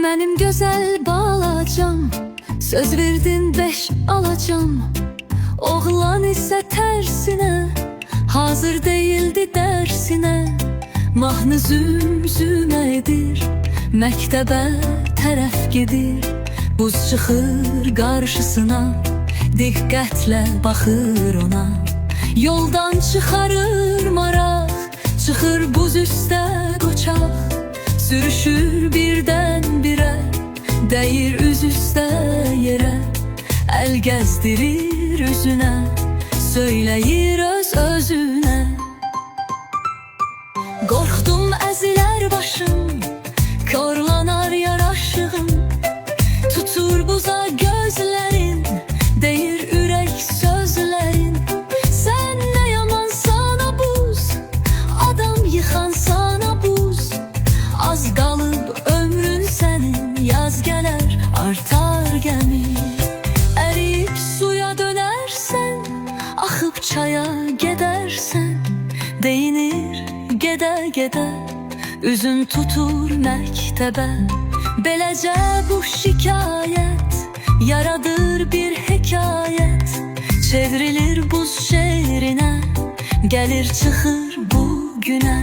Mənim gözəl balacam, söz verdin 5 alacam. Oğlan isə tərsinə, hazır değildi dərsinə. Mahnı züm-züm edir, məktəbə tərəf gedir. Buz çıxır qarşısına, diqqətlə baxır ona. Yoldan çıxarır maraq, çıxır buz üstə qoçaq. Sürüşür birdən birə, dəyir üz üstə yerə. Əl gəzdirir üzünə, söyləyir öz-özünə. Qorxdum əzilər başım, korlanar yaraşığım. Tutur buza gözlərin, deyir ürək sözlərin. Sən nə yaman sana buz, adam yıxan sana buz. Az qalıb ömrün sənin, yaz gələr artar gəmi. Əriyib suya dönərsən, axıb çaya gedərsən. Deyinir gedə-gedə, üzün tutur məktəbə. Beləcə bu şikayət yaradır bir hekayət. Çevrilir buz şeirinə, gəlir çıxır bu günə.